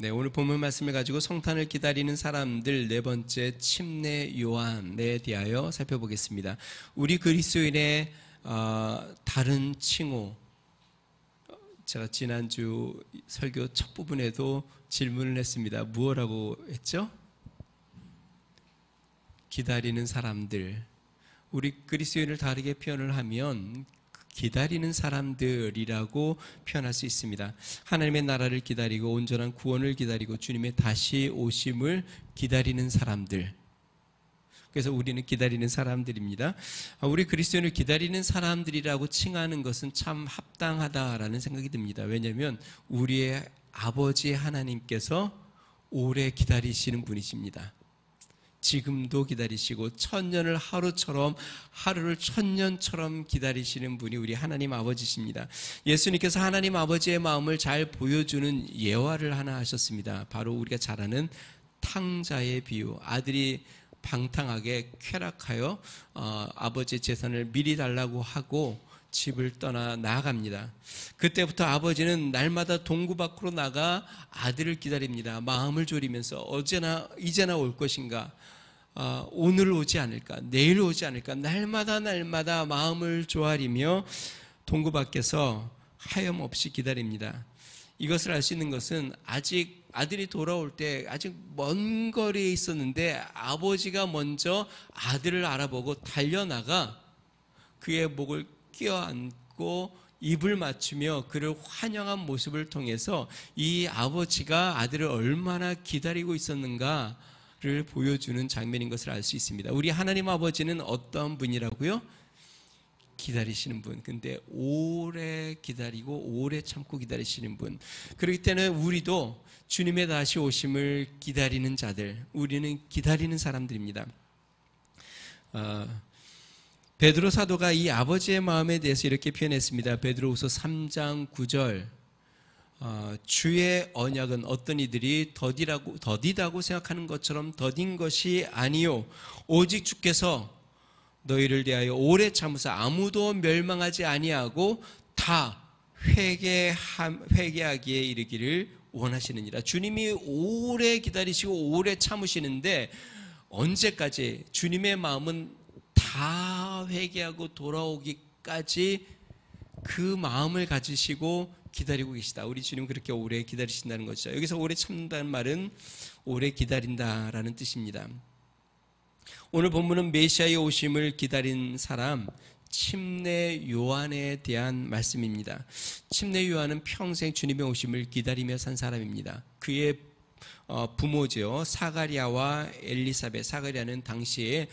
네, 오늘 본문 말씀을 가지고 성탄을 기다리는 사람들 네 번째 침례 요한에 대하여 살펴보겠습니다. 우리 그리스도인의 다른 칭호, 제가 지난주 설교 첫 부분에도 질문을 했습니다. 무엇라고 했죠? 기다리는 사람들. 우리 그리스도인을 다르게 표현을 하면 기다리는 사람들이라고 표현할 수 있습니다. 하나님의 나라를 기다리고 온전한 구원을 기다리고 주님의 다시 오심을 기다리는 사람들. 그래서 우리는 기다리는 사람들입니다. 우리 그리스도인을 기다리는 사람들이라고 칭하는 것은 참 합당하다라는 생각이 듭니다. 왜냐하면 우리의 아버지 하나님께서 오래 기다리시는 분이십니다. 지금도 기다리시고 천년을 하루처럼, 하루를 천년처럼 기다리시는 분이 우리 하나님 아버지십니다. 예수님께서 하나님 아버지의 마음을 잘 보여주는 예화를 하나 하셨습니다. 바로 우리가 잘 아는 탕자의 비유. 아들이 방탕하게 쾌락하여 아버지의 재산을 미리 달라고 하고 집을 떠나 나아갑니다. 그때부터 아버지는 날마다 동구 밖으로 나가 아들을 기다립니다. 마음을 졸이면서 이제나 올 것인가, 오늘 오지 않을까, 내일 오지 않을까, 날마다 마음을 조아리며 동구 밖에서 하염없이 기다립니다. 이것을 알 수 있는 것은 아직 아들이 돌아올 때 아직 먼 거리에 있었는데 아버지가 먼저 아들을 알아보고 달려나가 그의 목을 껴안고 입을 맞추며 그를 환영한 모습을 통해서 이 아버지가 아들을 얼마나 기다리고 있었는가를 보여주는 장면인 것을 알 수 있습니다. 우리 하나님 아버지는 어떤 분이라고요? 기다리시는 분. 근데 오래 기다리고 오래 참고 기다리시는 분. 그렇기 때문에 우리도 주님의 다시 오심을 기다리는 자들, 우리는 기다리는 사람들입니다. 베드로 사도가 이 아버지의 마음에 대해서 이렇게 표현했습니다. 베드로후서 3장 9절. 주의 언약은 어떤 이들이 더디다고 생각하는 것처럼 더딘 것이 아니요 오직 주께서 너희를 대하여 오래 참으사 아무도 멸망하지 아니하고 다 회개하기에 이르기를 원하시느니라. 주님이 오래 기다리시고 오래 참으시는데 언제까지? 주님의 마음은 다 회개하고 돌아오기까지 그 마음을 가지시고 기다리고 계시다. 우리 주님 그렇게 오래 기다리신다는 것이죠. 여기서 오래 참는다는 말은 오래 기다린다라는 뜻입니다. 오늘 본문은 메시아의 오심을 기다린 사람 침례 요한에 대한 말씀입니다. 침례 요한은 평생 주님의 오심을 기다리며 산 사람입니다. 그의 부모죠. 사가랴와 엘리사벳. 사가랴는 당시에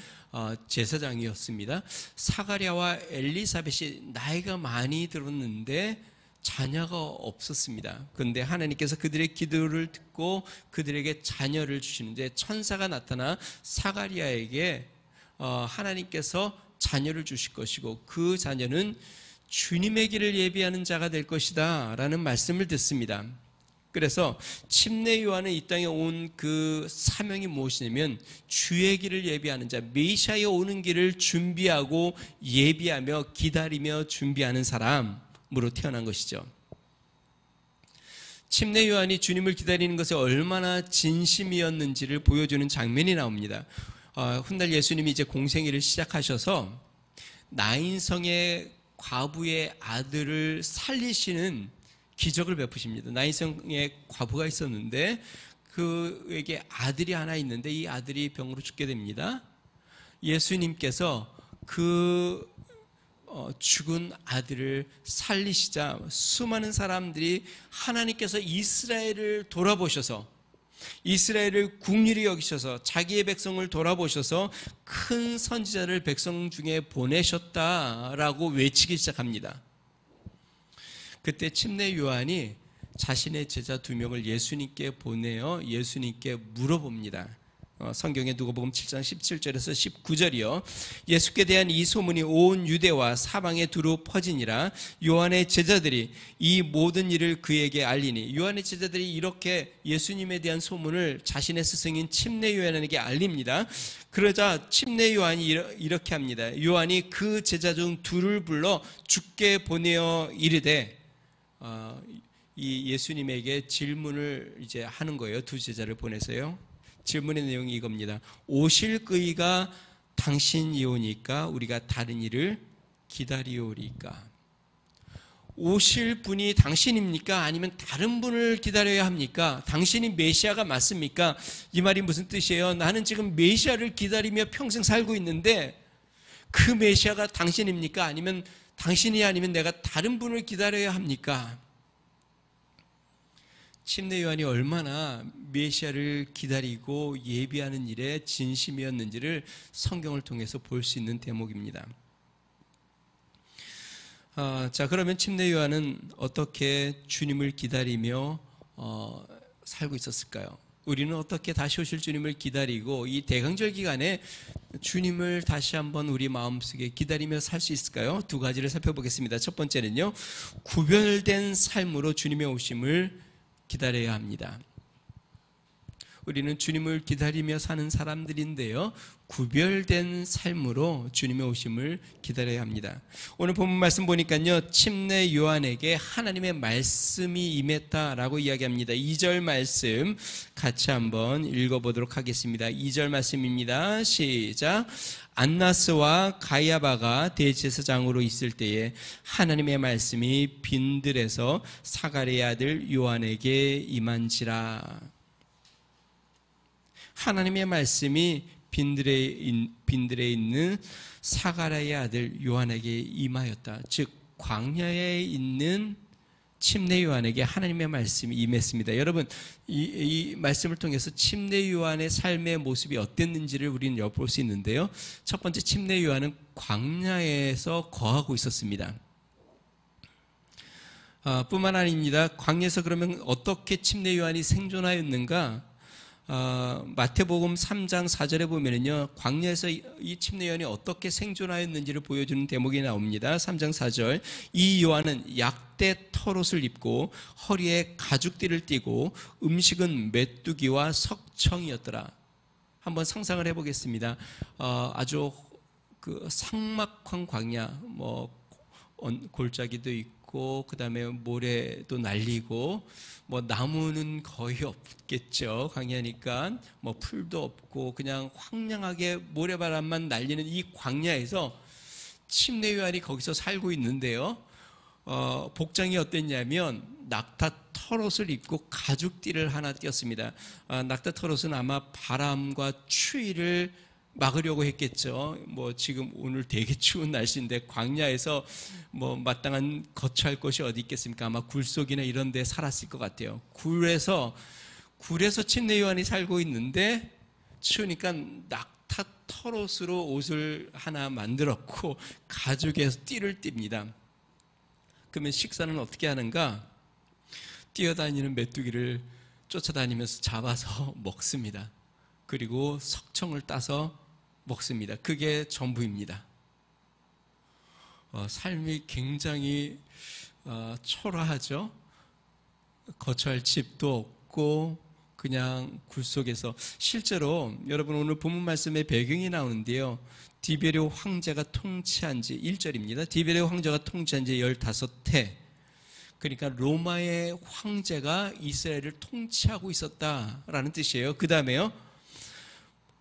제사장이었습니다. 사가랴와 엘리사벳이 나이가 많이 들었는데 자녀가 없었습니다. 그런데 하나님께서 그들의 기도를 듣고 그들에게 자녀를 주시는데 천사가 나타나 사가랴에게 하나님께서 자녀를 주실 것이고 그 자녀는 주님의 길을 예비하는 자가 될 것이다 라는 말씀을 듣습니다. 그래서 침례 요한은 이 땅에 온 그 사명이 무엇이냐면 주의 길을 예비하는 자, 메시아의 오는 길을 준비하고 예비하며 기다리며 준비하는 사람으로 태어난 것이죠. 침례 요한이 주님을 기다리는 것에 얼마나 진심이었는지를 보여주는 장면이 나옵니다. 훗날 예수님이 이제 공생애를 시작하셔서 나인성의 과부의 아들을 살리시는 기적을 베푸십니다. 나인성의 과부가 있었는데 그에게 아들이 하나 있는데 이 아들이 병으로 죽게 됩니다. 예수님께서 그 죽은 아들을 살리시자 수많은 사람들이 하나님께서 이스라엘을 돌아보셔서 이스라엘을 국률이 여기셔서 자기의 백성을 돌아보셔서 큰 선지자를 백성 중에 보내셨다라고 외치기 시작합니다. 그때 침례 요한이 자신의 제자 2명을 예수님께 보내어 예수님께 물어봅니다. 성경에 누가복음 7장 17절에서 19절이요. 예수께 대한 이 소문이 온 유대와 사방에 두루 퍼지니라. 요한의 제자들이 이 모든 일을 그에게 알리니. 요한의 제자들이 이렇게 예수님에 대한 소문을 자신의 스승인 침례 요한에게 알립니다. 그러자 침례 요한이 이렇게 합니다. 요한이 그 제자 중 둘을 불러 주께 보내어 이르되 이 예수님에게 질문을 이제 하는 거예요. 두 제자를 보내서요. 질문의 내용이 이겁니다. 오실 그이가 당신이오니까 우리가 다른 이를 기다리오리까? 오실 분이 당신입니까? 아니면 다른 분을 기다려야 합니까? 당신이 메시아가 맞습니까? 이 말이 무슨 뜻이에요? 나는 지금 메시아를 기다리며 평생 살고 있는데 그 메시아가 당신입니까? 아니면 당신이 아니면 내가 다른 분을 기다려야 합니까? 침례 요한이 얼마나 메시아를 기다리고 예비하는 일에 진심이었는지를 성경을 통해서 볼 수 있는 대목입니다. 자, 그러면 침례 요한은 어떻게 주님을 기다리며 살고 있었을까요? 우리는 어떻게 다시 오실 주님을 기다리고 이 대강절 기간에 주님을 다시 한번 우리 마음속에 기다리며 살 수 있을까요? 두 가지를 살펴보겠습니다. 첫 번째는요, 구별된 삶으로 주님의 오심을 기다려야 합니다. 우리는 주님을 기다리며 사는 사람들인데요, 구별된 삶으로 주님의 오심을 기다려야 합니다. 오늘 본문 말씀 보니까요, 침례 요한에게 하나님의 말씀이 임했다라고 이야기합니다. 2절 말씀 같이 한번 읽어보도록 하겠습니다. 2절 말씀입니다. 시작. 안나스와 가야바가 대제사장으로 있을 때에 하나님의 말씀이 빈들에서 사가랴의 아들 요한에게 임한지라. 하나님의 말씀이 빈들에 있는 사가랴의 아들 요한에게 임하였다. 즉 광야에 있는 침례 요한에게 하나님의 말씀이 임했습니다. 여러분, 이 말씀을 통해서 침례 요한의 삶의 모습이 어땠는지를 우리는 엿볼 수 있는데요, 첫 번째, 침례 요한은 광야에서 거하고 있었습니다. 뿐만 아닙니다. 광야에서 그러면 어떻게 침례 요한이 생존하였는가? 마태복음 3장 4절에 보면은요, 광야에서 이 침례 요한이 어떻게 생존하였는지를 보여주는 대목이 나옵니다. 3장 4절. 이 요한은 약대 털옷을 입고 허리에 가죽띠를 띠고 음식은 메뚜기와 석청이었더라. 한번 상상을 해보겠습니다. 아주 그 삭막한 광야, 골짜기도 있고, 그 다음에 모래도 날리고, 나무는 거의 없겠죠. 광야니까. 풀도 없고, 그냥 황량하게 모래바람만 날리는 이 광야에서 침례 요한이 거기서 살고 있는데요, 복장이 어땠냐면 낙타 털옷을 입고 가죽띠를 하나 띄었습니다. 낙타 털옷은 아마 바람과 추위를 막으려고 했겠죠. 지금 오늘 되게 추운 날씨인데 광야에서 마땅한 거처할 곳이 어디 있겠습니까? 아마 굴속이나 이런 데 살았을 것 같아요. 굴에서 침례 요한이 살고 있는데 추우니까 낙타 털옷으로 옷을 하나 만들었고 가죽에서 띠를 띱니다. 그러면 식사는 어떻게 하는가? 뛰어다니는 메뚜기를 쫓아다니면서 잡아서 먹습니다. 그리고 석청을 따서 먹습니다. 그게 전부입니다. 삶이 굉장히 초라하죠. 거처할 집도 없고 그냥 굴 속에서, 실제로 여러분 오늘 본문 말씀에 배경이 나오는데요, 디베레오 황제가 통치한 지 1절입니다. 디베레오 황제가 통치한 지 15해, 그러니까 로마의 황제가 이스라엘을 통치하고 있었다라는 뜻이에요. 그 다음에요,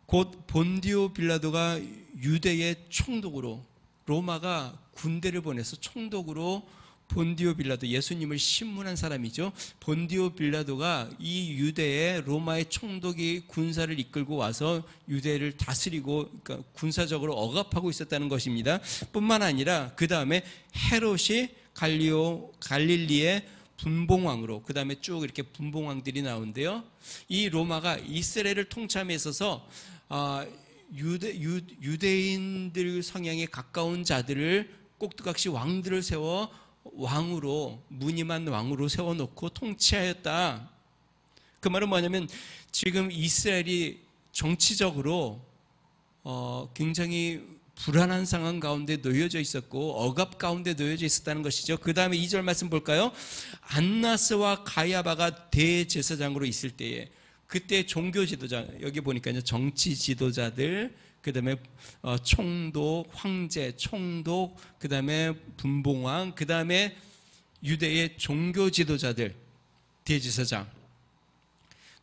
곧 본디오 빌라도가 유대의 총독으로, 로마가 군대를 보내서 총독으로 본디오 빌라도, 예수님을 신문한 사람이죠. 본디오 빌라도가 이 유대의 로마의 총독이 군사를 이끌고 와서 유대를 다스리고, 그러니까 군사적으로 억압하고 있었다는 것입니다. 뿐만 아니라 그 다음에 헤롯이 갈릴리의 분봉왕으로, 그 다음에 쭉 이렇게 분봉왕들이 나오는데요, 이 로마가 이스라엘을 통치함에 있어서 유대인들 성향에 가까운 자들을 꼭두각시 왕들을 세워 왕으로, 무늬만 왕으로 세워놓고 통치하였다. 그 말은 뭐냐면 지금 이스라엘이 정치적으로 굉장히 불안한 상황 가운데 놓여져 있었고 억압 가운데 놓여져 있었다는 것이죠. 그 다음에 2절 말씀 볼까요? 안나스와 가야바가 대제사장으로 있을 때에, 그때 종교 지도자, 여기 보니까요, 정치 지도자들, 그 다음에 총독, 황제, 총독, 그 다음에 분봉왕, 그 다음에 유대의 종교 지도자들, 대제사장.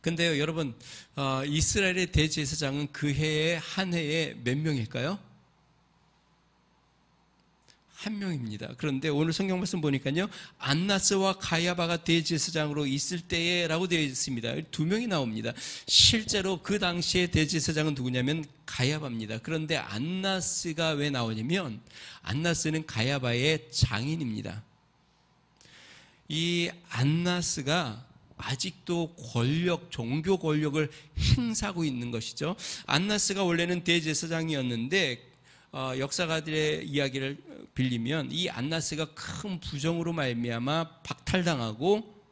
근데요, 여러분, 이스라엘의 대제사장은 그 해에 한 해에 몇 명일까요? 한 명입니다. 그런데 오늘 성경 말씀 보니까요, 안나스와 가야바가 대제사장으로 있을 때에라고 되어 있습니다. 두 명이 나옵니다. 실제로 그 당시에 대제사장은 누구냐면 가야바입니다. 그런데 안나스가 왜 나오냐면 안나스는 가야바의 장인입니다. 이 안나스가 아직도 종교 권력을 행사하고 있는 것이죠. 안나스가 원래는 대제사장이었는데 역사가들의 이야기를 빌리면 이 안나스가 큰 부정으로 말미암아 박탈당하고,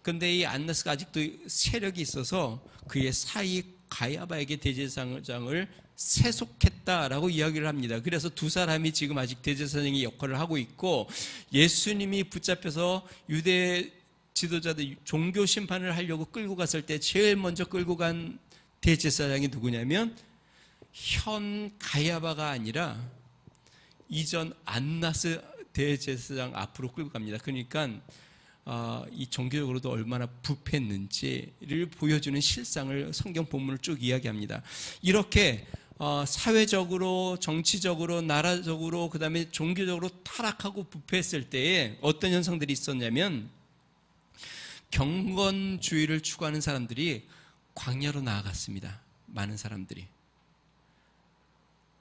근데 이 안나스가 아직도 세력이 있어서 그의 사이 가야바에게 대제사장을 세속했다라고 이야기를 합니다. 그래서 두 사람이 지금 아직 대제사장의 역할을 하고 있고, 예수님이 붙잡혀서 유대 지도자들 종교 심판을 하려고 끌고 갔을 때 제일 먼저 끌고 간 대제사장이 누구냐면 현 가야바가 아니라 이전 안나스 대제사장 앞으로 끌고 갑니다. 그러니까 이 종교적으로도 얼마나 부패했는지를 보여주는 실상을 성경 본문을 쭉 이야기합니다. 이렇게 사회적으로, 정치적으로, 나라적으로, 그 다음에 종교적으로 타락하고 부패했을 때에 어떤 현상들이 있었냐면 경건주의를 추구하는 사람들이 광야로 나아갔습니다. 많은 사람들이.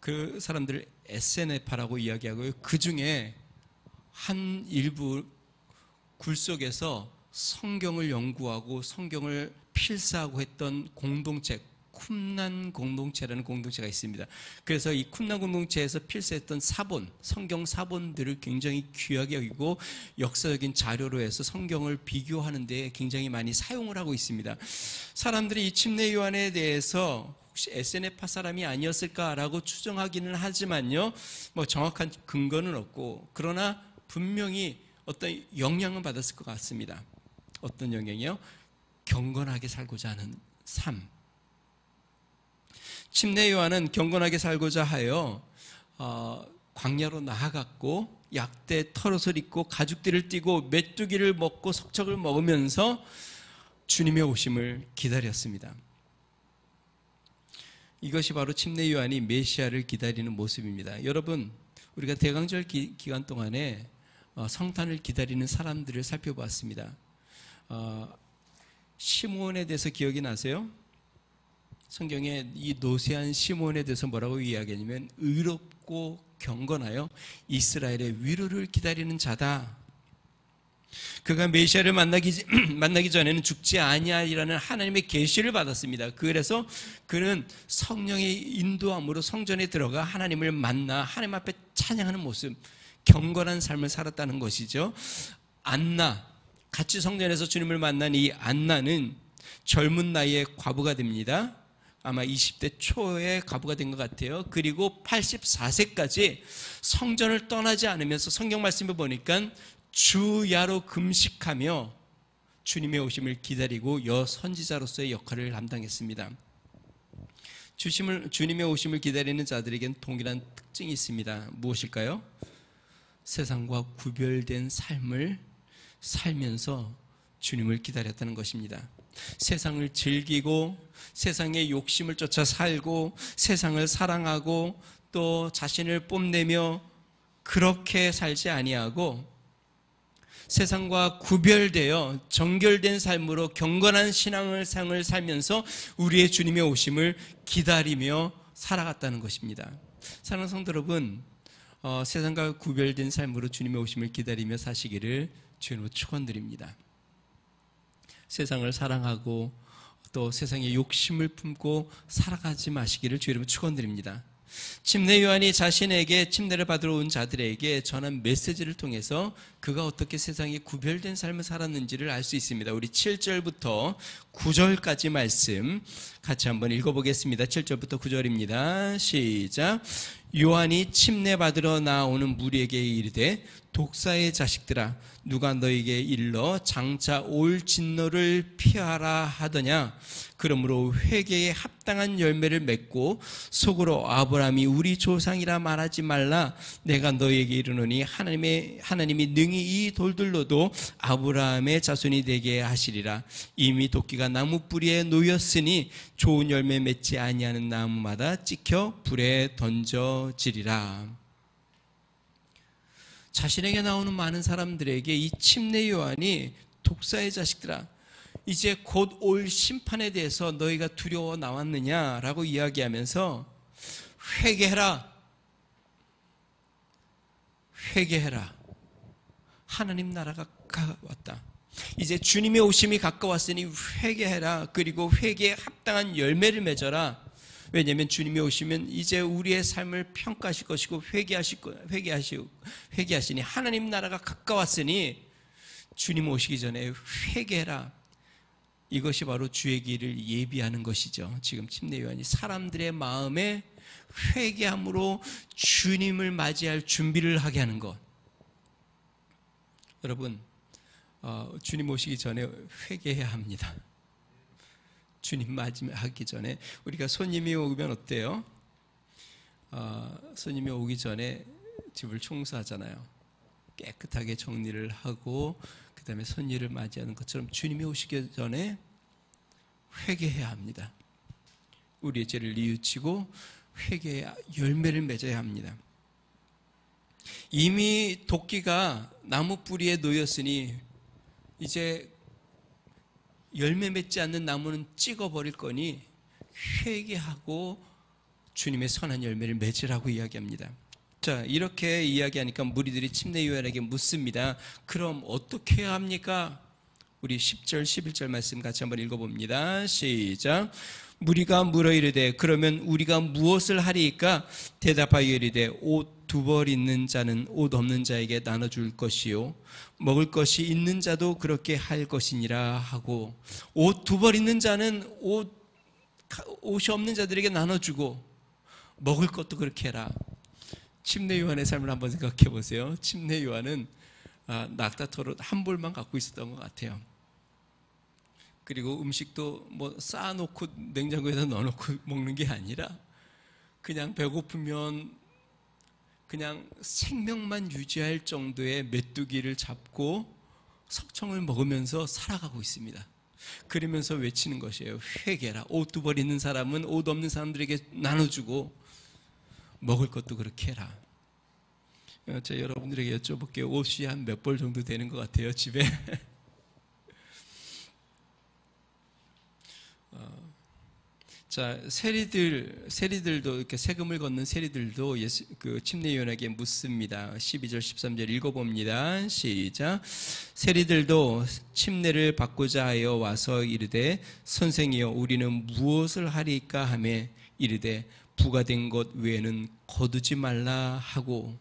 그 사람들을 에세네파라고 이야기하고요. 그 중에 한 일부 굴 속에서 성경을 연구하고 성경을 필사하고 했던 공동체, 쿰난 공동체라는 공동체가 있습니다. 그래서 이 쿰난 공동체에서 필사했던 사본, 성경 사본들을 굉장히 귀하게 여기고 역사적인 자료로 해서 성경을 비교하는 데 굉장히 많이 사용을 하고 있습니다. 사람들이 이 침례 요한에 대해서 혹시 에세네파 사람이 아니었을까라고 추정하기는 하지만요, 뭐 정확한 근거는 없고, 그러나 분명히 어떤 영향은 받았을 것 같습니다. 어떤 영향이요? 경건하게 살고자 하는 삶. 침례 요한은 경건하게 살고자 하여 광야로 나아갔고 약대 털옷을 입고 가죽띠를 띠고 메뚜기를 먹고 석척을 먹으면서 주님의 오심을 기다렸습니다. 이것이 바로 침례 요한이 메시아를 기다리는 모습입니다. 여러분, 우리가 대강절 기간 동안에 성탄을 기다리는 사람들을 살펴보았습니다. 시므온에 대해서 기억이 나세요? 성경에 이 노쇠한 시므온에 대해서 뭐라고 이야기하냐면 의롭고 경건하여 이스라엘의 위로를 기다리는 자다. 그가 메시아를 만나기 전에는 죽지 아니하리라는 하나님의 계시를 받았습니다. 그래서 그는 성령의 인도함으로 성전에 들어가 하나님을 만나 하나님 앞에 찬양하는 모습, 경건한 삶을 살았다는 것이죠. 안나, 같이 성전에서 주님을 만난 이 안나는 젊은 나이에 과부가 됩니다. 아마 20대 초에 과부가 된 것 같아요. 그리고 84세까지 성전을 떠나지 않으면서 성경 말씀을 보니까 주야로 금식하며 주님의 오심을 기다리고 여선지자로서의 역할을 담당했습니다. 주님의 오심을 기다리는 자들에겐 동일한 특징이 있습니다. 무엇일까요? 세상과 구별된 삶을 살면서 주님을 기다렸다는 것입니다. 세상을 즐기고 세상의 욕심을 쫓아 살고 세상을 사랑하고 또 자신을 뽐내며 그렇게 살지 아니하고 세상과 구별되어 정결된 삶으로 경건한 신앙을 살면서 우리의 주님의 오심을 기다리며 살아갔다는 것입니다. 사랑하는 성도 여러분, 세상과 구별된 삶으로 주님의 오심을 기다리며 사시기를 주님으로 축원드립니다. 세상을 사랑하고 또 세상의 욕심을 품고 살아가지 마시기를 주님으로 축원드립니다. 침례 요한이 자신에게 침례를 받으러 온 자들에게 전한 메시지를 통해서 그가 어떻게 세상에 구별된 삶을 살았는지를 알 수 있습니다. 우리 7절부터 9절까지 말씀 같이 한번 읽어보겠습니다. 7절부터 9절입니다. 시작. 요한이 침례 받으러 나오는 무리에게 이르되 독사의 자식들아 누가 너에게 일러 장차 올 진노를 피하라 하더냐. 그러므로 회개에 합당한 열매를 맺고 속으로 아브라함이 우리 조상이라 말하지 말라. 내가 너에게 이르노니 하나님이 능히 이 돌들로도 아브라함의 자손이 되게 하시리라. 이미 도끼가 나무 뿌리에 놓였으니 좋은 열매 맺지 아니하는 나무마다 찍혀 불에 던져지리라. 자신에게 나오는 많은 사람들에게 이 침례 요한이 독사의 자식들아 이제 곧 올 심판에 대해서 너희가 두려워 나왔느냐라고 이야기하면서 회개해라. 회개해라. 하나님 나라가 가까웠다. 이제 주님의 오심이 가까웠으니 회개해라. 그리고 회개에 합당한 열매를 맺어라. 왜냐하면 주님이 오시면 이제 우리의 삶을 평가하실 것이고 회개하시니 하나님 나라가 가까웠으니 주님 오시기 전에 회개해라. 이것이 바로 주의 길을 예비하는 것이죠. 지금 침례 요한이 사람들의 마음에 회개함으로 주님을 맞이할 준비를 하게 하는 것. 여러분, 주님 오시기 전에 회개해야 합니다. 주님 맞이하기 전에 우리가 손님이 오면 어때요? 손님이 오기 전에 집을 청소하잖아요. 깨끗하게 정리를 하고 그 다음에 손님을 맞이하는 것처럼 주님이 오시기 전에 회개해야 합니다. 우리의 죄를 뉘우치고 회개의 열매를 맺어야 합니다. 이미 도끼가 나무 뿌리에 놓였으니 이제 열매 맺지 않는 나무는 찍어버릴 거니 회개하고 주님의 선한 열매를 맺으라고 이야기합니다. 자, 이렇게 이야기하니까 무리들이 침례 요한에게 묻습니다. 그럼 어떻게 해야 합니까? 우리 10절, 11절 말씀 같이 한번 읽어봅니다. 시작. 무리가 물어 이르되 그러면 우리가 무엇을 하리이까? 대답하여 이르되 옷 두 벌 있는 자는 옷 없는 자에게 나눠줄 것이요 먹을 것이 있는 자도 그렇게 할 것이니라 하고, 옷 두 벌 있는 자는 옷이 없는 자들에게 나눠주고 먹을 것도 그렇게 해라. 침례 요한의 삶을 한번 생각해 보세요. 침례 요한은 낙타털옷 한 벌만 갖고 있었던 것 같아요. 그리고 음식도 뭐 쌓아놓고 냉장고에다 넣어놓고 먹는 게 아니라 그냥 배고프면 그냥 생명만 유지할 정도의 메뚜기를 잡고 석청을 먹으면서 살아가고 있습니다. 그러면서 외치는 것이에요. 회개라. 옷 두 벌 있는 사람은 옷 없는 사람들에게 나눠주고 먹을 것도 그렇게 해라. 제가 여러분들에게 여쭤볼게요. 옷이 한 몇 벌 정도 되는 것 같아요, 집에? 자, 세리들도 이렇게 세금을 걷는 세리들도 그 침례 요한에게 묻습니다. 12절, 13절 읽어봅니다. 시작. 세리들도 침례를 받고자 하여 와서 이르되 선생이여 우리는 무엇을 하리까 하매 이르되 부가된 것 외에는 거두지 말라 하고,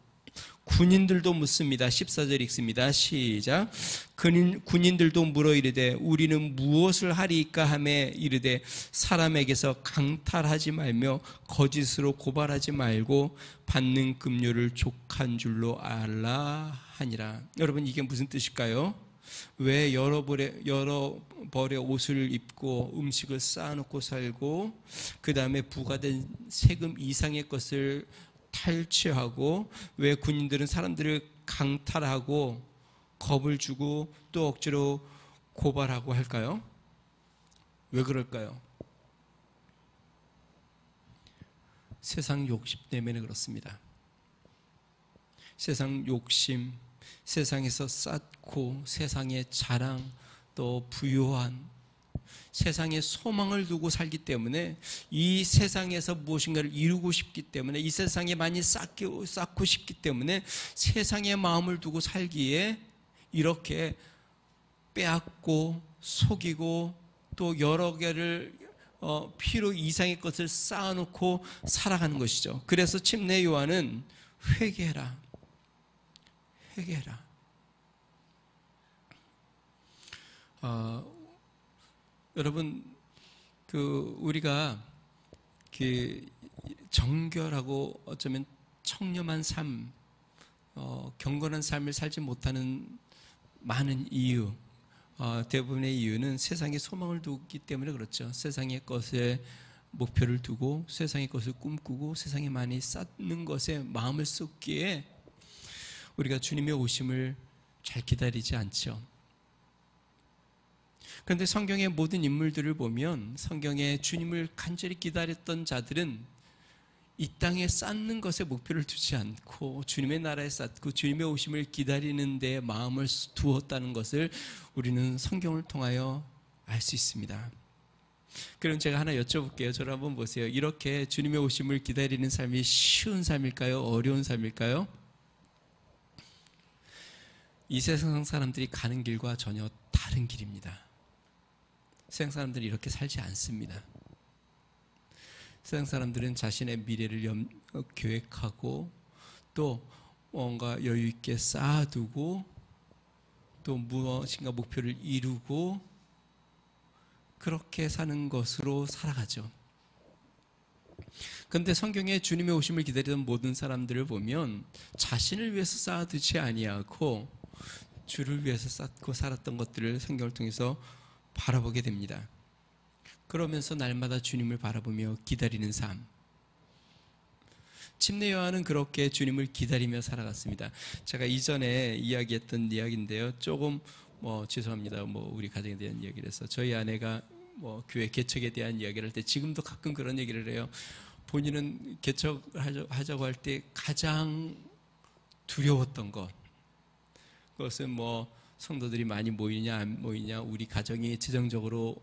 군인들도 묻습니다. 14절 읽습니다. 시작. 군인들도 물어 이르되 우리는 무엇을 하리이까 하매 이르되 사람에게서 강탈하지 말며 거짓으로 고발하지 말고 받는 급료를 족한 줄로 알라 하니라. 여러분, 이게 무슨 뜻일까요? 왜 여러 벌의 옷을 입고 음식을 쌓아놓고 살고 그 다음에 부과된 세금 이상의 것을 탈취하고, 왜 군인들은 사람들을 강탈하고 겁을 주고 또 억지로 고발하고 할까요? 왜 그럴까요? 세상 욕심 때문에 그렇습니다. 세상 욕심, 세상에서 쌓고 세상의 자랑, 또 부유한 세상에 소망을 두고 살기 때문에, 이 세상에서 무엇인가를 이루고 싶기 때문에, 이 세상에 많이 쌓고 싶기 때문에 세상의 마음을 두고 살기에 이렇게 빼앗고 속이고 또 여러 개를 필요 이상의 것을 쌓아놓고 살아가는 것이죠. 그래서 침례 요한은 회개해라, 회개해라. 여러분, 우리가 그 정결하고 어쩌면 청렴한 삶, 경건한 삶을 살지 못하는 많은 이유, 대부분의 이유는 세상에 소망을 두기 때문에 그렇죠. 세상의 것에 목표를 두고 세상의 것을 꿈꾸고 세상에 많이 쌓는 것에 마음을 쏟기에 우리가 주님의 오심을 잘 기다리지 않죠. 그런데 성경의 모든 인물들을 보면 성경에 주님을 간절히 기다렸던 자들은 이 땅에 쌓는 것에 목표를 두지 않고 주님의 나라에 쌓고 주님의 오심을 기다리는 데 마음을 두었다는 것을 우리는 성경을 통하여 알 수 있습니다. 그럼 제가 하나 여쭤볼게요. 저를 한번 보세요. 이렇게 주님의 오심을 기다리는 삶이 쉬운 삶일까요? 어려운 삶일까요? 이 세상 사람들이 가는 길과 전혀 다른 길입니다. 세상 사람들이 이렇게 살지 않습니다. 세상 사람들은 자신의 미래를 계획하고 또 뭔가 여유 있게 쌓아두고 또 무엇인가 목표를 이루고 그렇게 사는 것으로 살아가죠. 그런데 성경에 주님의 오심을 기다리던 모든 사람들을 보면 자신을 위해서 쌓아두지 아니하고 주를 위해서 쌓고 살았던 것들을 성경을 통해서 바라보게 됩니다. 그러면서 날마다 주님을 바라보며 기다리는 삶. 침례 요한은 그렇게 주님을 기다리며 살아갔습니다. 제가 이전에 이야기했던 이야기인데요. 조금 죄송합니다. 우리 가정에 대한 이야기를 해서 저희 아내가 교회 개척에 대한 이야기를 할 때 지금도 가끔 그런 얘기를 해요. 본인은 개척하자고 할 때 가장 두려웠던 것. 그것은 성도들이 많이 모이냐 안 모이냐, 우리 가정이 재정적으로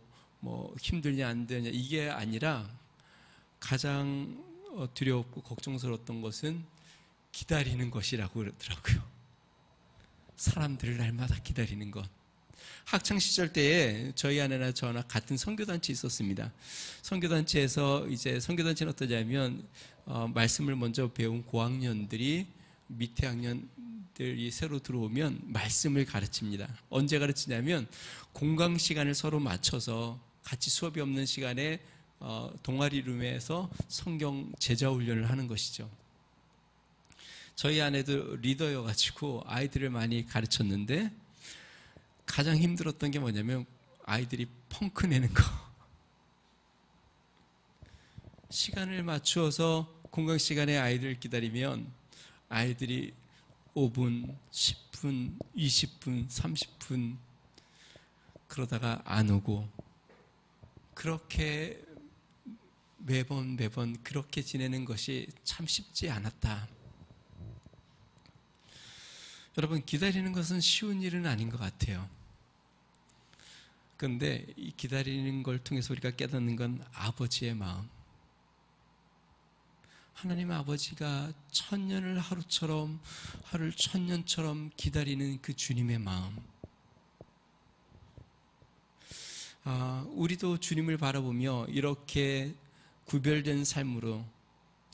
힘들냐 안 되냐 이게 아니라 가장 두려웠고 걱정스러웠던 것은 기다리는 것이라고 그러더라고요. 사람들을 날마다 기다리는 것. 학창시절 때에 저희 아내나 저나 같은 선교단체 있었습니다. 선교단체에서 이제 선교단체는 어떠냐면 말씀을 먼저 배운 고학년들이 밑에 학년들이 새로 들어오면 말씀을 가르칩니다. 언제 가르치냐면 공강 시간을 서로 맞춰서 같이 수업이 없는 시간에 동아리 룸에서 성경 제자 훈련을 하는 것이죠. 저희 아내도 리더여가지고 아이들을 많이 가르쳤는데 가장 힘들었던 게 뭐냐면 아이들이 펑크 내는 거. 시간을 맞추어서 공강 시간에 아이들을 기다리면 아이들이 5분, 10분, 20분, 30분 그러다가 안 오고 그렇게 매번 그렇게 지내는 것이 참 쉽지 않았다. 여러분, 기다리는 것은 쉬운 일은 아닌 것 같아요. 그런데 이 기다리는 걸 통해서 우리가 깨닫는 건 아버지의 마음. 하나님 아버지가 천년을 하루처럼, 하루를 천년처럼 기다리는 그 주님의 마음. 우리도 주님을 바라보며 이렇게 구별된 삶으로,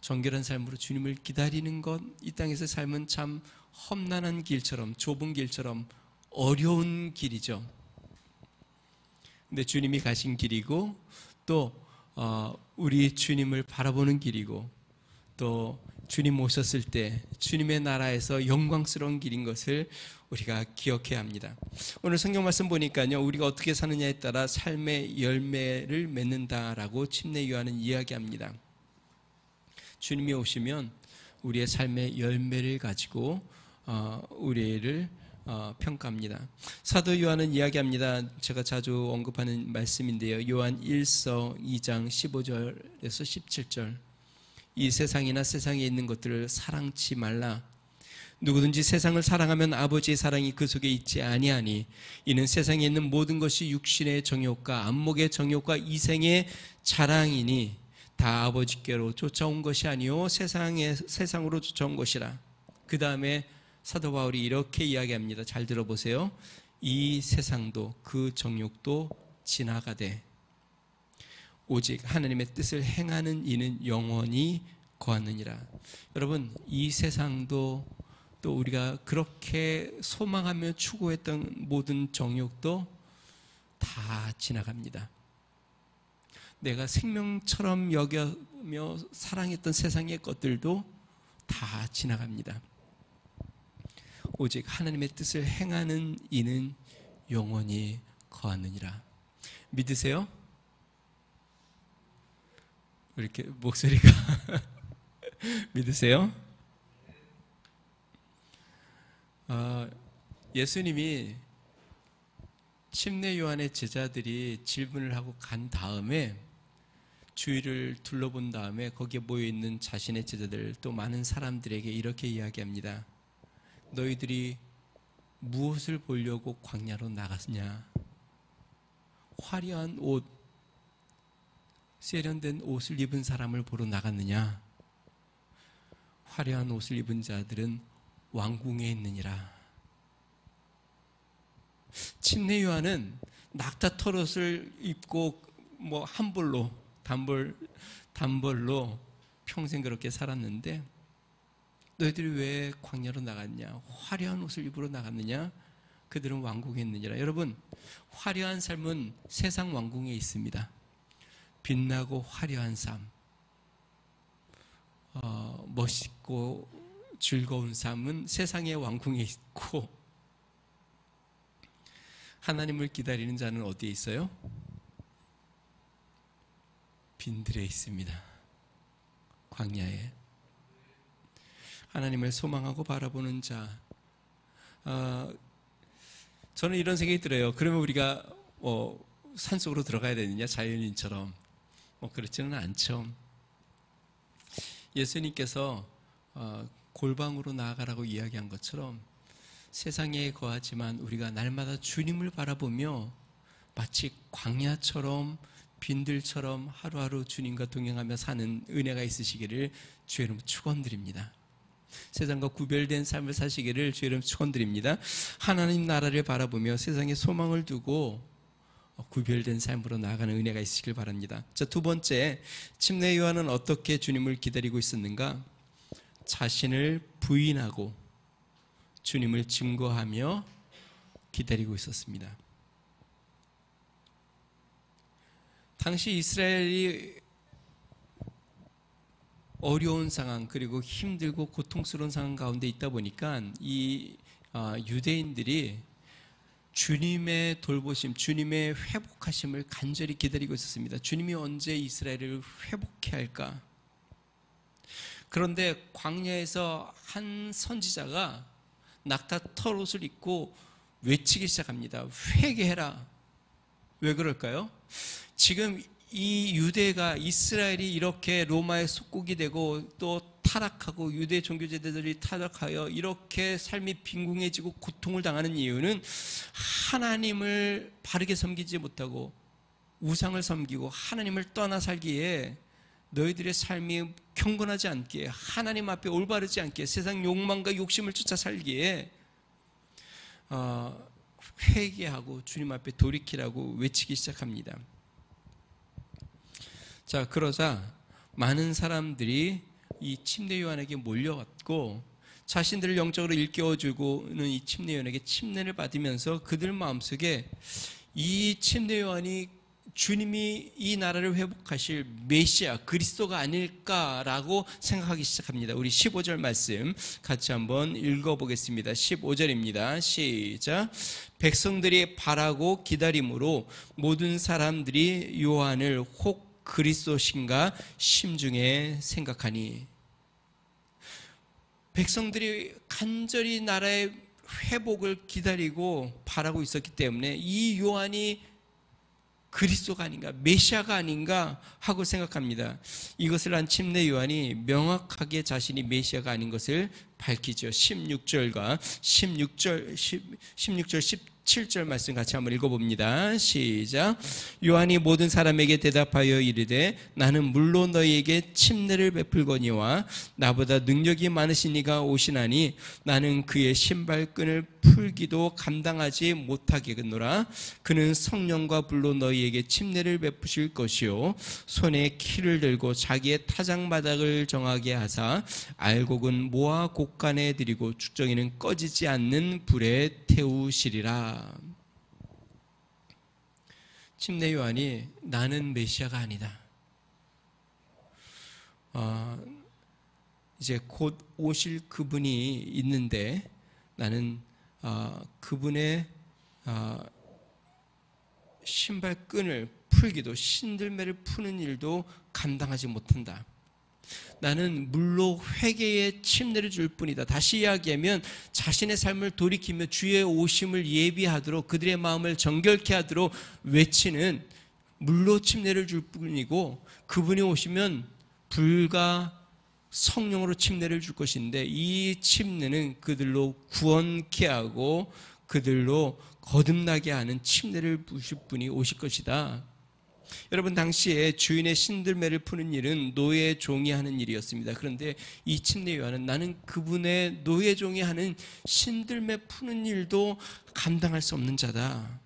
정결한 삶으로 주님을 기다리는 것, 이 땅에서 삶은 참 험난한 길처럼, 좁은 길처럼 어려운 길이죠. 근데 주님이 가신 길이고 또 우리 주님을 바라보는 길이고 또 주님 오셨을 때 주님의 나라에서 영광스러운 길인 것을 우리가 기억해야 합니다. 오늘 성경 말씀 보니까요, 우리가 어떻게 사느냐에 따라 삶의 열매를 맺는다라고 침례 요한은 이야기합니다. 주님이 오시면 우리의 삶의 열매를 가지고 우리를 평가합니다. 사도 요한은 이야기합니다. 제가 자주 언급하는 말씀인데요. 요한 1서 2장 15절에서 17절. 이 세상이나 세상에 있는 것들을 사랑치 말라. 누구든지 세상을 사랑하면 아버지의 사랑이 그 속에 있지 아니하니 이는 세상에 있는 모든 것이 육신의 정욕과 안목의 정욕과 이생의 자랑이니 다 아버지께로 쫓아온 것이 아니요 세상으로 쫓아온 것이라. 그 다음에 사도 바울이 이렇게 이야기합니다. 잘 들어보세요. 이 세상도 그 정욕도 지나가되 오직 하나님의 뜻을 행하는 이는 영원히 거하느니라. 여러분, 이 세상도 또 우리가 그렇게 소망하며 추구했던 모든 정욕도 다 지나갑니다. 내가 생명처럼 여겨며 사랑했던 세상의 것들도 다 지나갑니다. 오직 하나님의 뜻을 행하는 이는 영원히 거하느니라. 믿으세요? 이렇게 목소리가 믿으세요? 예수님이 침례 요한의 제자들이 질문을 하고 간 다음에 주위를 둘러본 다음에 거기에 모여있는 자신의 제자들 또 많은 사람들에게 이렇게 이야기합니다. 너희들이 무엇을 보려고 광야로 나갔냐? 화려한 옷, 세련된 옷을 입은 사람을 보러 나갔느냐? 화려한 옷을 입은 자들은 왕궁에 있느니라. 침례 요한은 낙타 털옷을 입고 한벌로 단벌로 평생 그렇게 살았는데 너희들이 왜 광야로 나갔냐? 화려한 옷을 입으러 나갔느냐? 그들은 왕궁에 있느니라. 여러분, 화려한 삶은 세상 왕궁에 있습니다. 빛나고 화려한 삶, 멋있고 즐거운 삶은 세상의 왕궁에 있고, 하나님을 기다리는 자는 어디에 있어요? 빈들에 있습니다. 광야에. 하나님을 소망하고 바라보는 자. 저는 이런 생각이 들어요. 그러면 우리가 산속으로 들어가야 되느냐? 자연인처럼. 그렇지는 않죠. 예수님께서 골방으로 나아가라고 이야기한 것처럼 세상에 거하지만 우리가 날마다 주님을 바라보며 마치 광야처럼 빈들처럼 하루하루 주님과 동행하며 사는 은혜가 있으시기를 주의 이름으로 축원드립니다. 세상과 구별된 삶을 사시기를 주의 이름으로 축원드립니다. 하나님 나라를 바라보며 세상에 소망을 두고 구별된 삶으로 나아가는 은혜가 있으시길 바랍니다. 자, 두 번째, 침례 요한은 어떻게 주님을 기다리고 있었는가? 자신을 부인하고 주님을 증거하며 기다리고 있었습니다. 당시 이스라엘이 어려운 상황 그리고 힘들고 고통스러운 상황 가운데 있다 보니까 이 유대인들이 주님의 돌보심, 주님의 회복하심을 간절히 기다리고 있었습니다. 주님이 언제 이스라엘을 회복해 할까? 그런데 광야에서 한 선지자가 낙타 털옷을 입고 외치기 시작합니다. 회개해라. 왜 그럴까요? 지금 이 유대가, 이스라엘이 이렇게 로마의 속국이 되고 또 타락하고 유대 종교제도들이 타락하여 이렇게 삶이 빈궁해지고 고통을 당하는 이유는 하나님을 바르게 섬기지 못하고 우상을 섬기고 하나님을 떠나 살기에 너희들의 삶이 경건하지 않기에, 하나님 앞에 올바르지 않기에, 세상 욕망과 욕심을 쫓아 살기에 회개하고 주님 앞에 돌이키라고 외치기 시작합니다. 자, 그러자 많은 사람들이 이 침례 요한에게 몰려왔고 자신들을 영적으로 일깨워주고는 이 침례 요한에게 침례를 받으면서 그들 마음속에 이 침례 요한이 주님이 이 나라를 회복하실 메시아 그리스도가 아닐까라고 생각하기 시작합니다. 우리 15절 말씀 같이 한번 읽어보겠습니다. 15절입니다. 시작. 백성들이 바라고 기다림으로 모든 사람들이 요한을 혹 그리스도신가 심중에 생각하니. 백성들이 간절히 나라의 회복을 기다리고 바라고 있었기 때문에 이 요한이 그리스도가 아닌가, 메시아가 아닌가 하고 생각합니다. 이것을 한 침례 요한이 명확하게 자신이 메시아가 아닌 것을 밝히죠. 16절, 17절 말씀 같이 한번 읽어봅니다. 시작. 요한이 모든 사람에게 대답하여 이르되 나는 물론 너희에게 침례를 베풀거니와 나보다 능력이 많으신 이가 오시나니 나는 그의 신발끈을 풀기도 감당하지 못하겠노라. 그는 성령과 불로 너희에게 침례를 베푸실 것이요 손에 키를 들고 자기의 타작마당을 정하게 하사 알곡은 모아 곡간에 들이고 축정이는 꺼지지 않는 불에 태우시리라. 침례 요한이 나는 메시아가 아니다. 이제 곧 오실 그분이 있는데 나는 그분의 신발끈을 풀기도 신들매를 푸는 일도 감당하지 못한다. 나는 물로 회개의 침례를 줄 뿐이다. 다시 이야기하면 자신의 삶을 돌이키며 주의 오심을 예비하도록 그들의 마음을 정결케 하도록 외치는 물로 침례를 줄 뿐이고 그분이 오시면 불과 성령으로 침례를 줄 것인데 이 침례는 그들로 구원케 하고 그들로 거듭나게 하는 침례를 부으실 분이 오실 것이다. 여러분, 당시에 주인의 신들매를 푸는 일은 노예 종이 하는 일이었습니다. 그런데 이 침례 요한은 나는 그분의 노예 종이 하는 신들매 푸는 일도 감당할 수 없는 자다.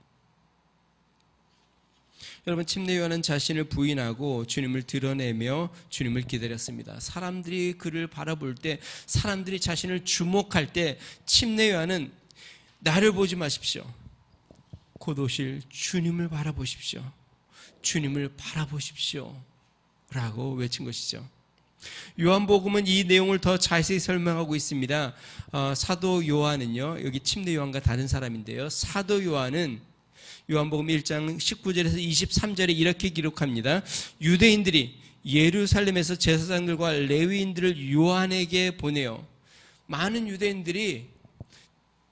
여러분, 침례 요한은 자신을 부인하고 주님을 드러내며 주님을 기다렸습니다. 사람들이 그를 바라볼 때, 사람들이 자신을 주목할 때 침례 요한은 나를 보지 마십시오. 곧 오실 주님을 바라보십시오. 주님을 바라보십시오. 라고 외친 것이죠. 요한복음은 이 내용을 더 자세히 설명하고 있습니다. 사도 요한은요, 여기 침례 요한과 다른 사람인데요. 사도 요한은 요한복음 1장 19절에서 23절에 이렇게 기록합니다. 유대인들이 예루살렘에서 제사장들과 레위인들을 요한에게 보내요. 많은 유대인들이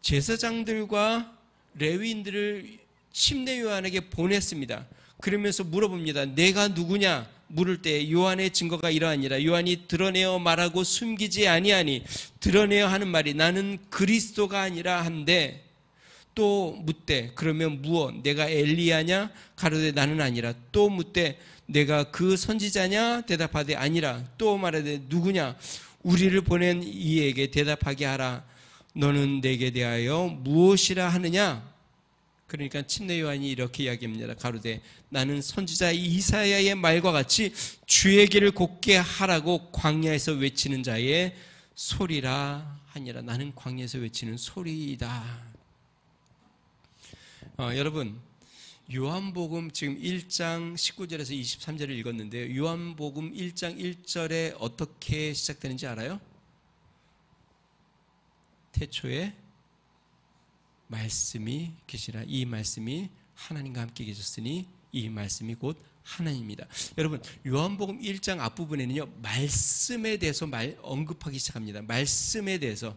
제사장들과 레위인들을 침례 요한에게 보냈습니다. 그러면서 물어봅니다. 내가 누구냐? 물을 때 요한의 증거가 이러하니라. 요한이 드러내어 말하고 숨기지 아니하니 드러내어 하는 말이 나는 그리스도가 아니라 한데 또 묻되 그러면 무엇? 내가 엘리야냐? 가로되 나는 아니라. 또 묻되 내가 그 선지자냐? 대답하되 아니라. 또 말하되 누구냐? 우리를 보낸 이에게 대답하게 하라. 너는 내게 대하여 무엇이라 하느냐? 그러니까 침례 요한이 이렇게 이야기합니다. 가로되 나는 선지자 이사야의 말과 같이 주의 길을 곧게 하라고 광야에서 외치는 자의 소리라 하니라. 나는 광야에서 외치는 소리이다. 여러분, 요한복음 지금 1장 19절에서 23절을 읽었는데요. 요한복음 1장 1절에 어떻게 시작되는지 알아요? 태초에 말씀이 계시라. 이 말씀이 하나님과 함께 계셨으니 이 말씀이 곧 하나님입니다. 여러분, 요한복음 1장 앞부분에는요, 말씀에 대해서 언급하기 시작합니다. 말씀에 대해서.